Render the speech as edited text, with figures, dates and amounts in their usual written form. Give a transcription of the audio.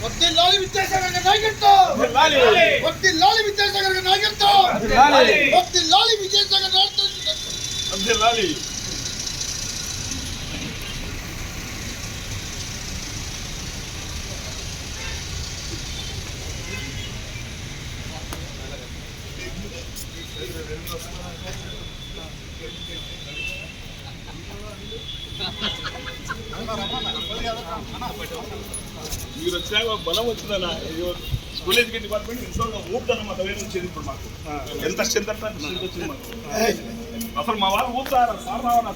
వర్ధిల్లాలి విద్యాసాగర్ నాయకత్వం, వర్ధిల్లాలి విద్యాసాగర్ నాయకత్వం, వర్ధిల్లాలి విద్యాసాగర్ వర్ధిల్లాలి. మీరు వచ్చాక బలం వచ్చిందన్న స్కూల్ ఎడ్యుకేషన్ డిపార్ట్మెంట్ విశ్వంగా ఊపుతాను మా తల్లి వచ్చేది ఇప్పుడు మాకు ఎంత స్ట్రెంత్ అంటే వచ్చింది మాకు. అసలు మా వాళ్ళు ఊపుతారా సార్ రావాలా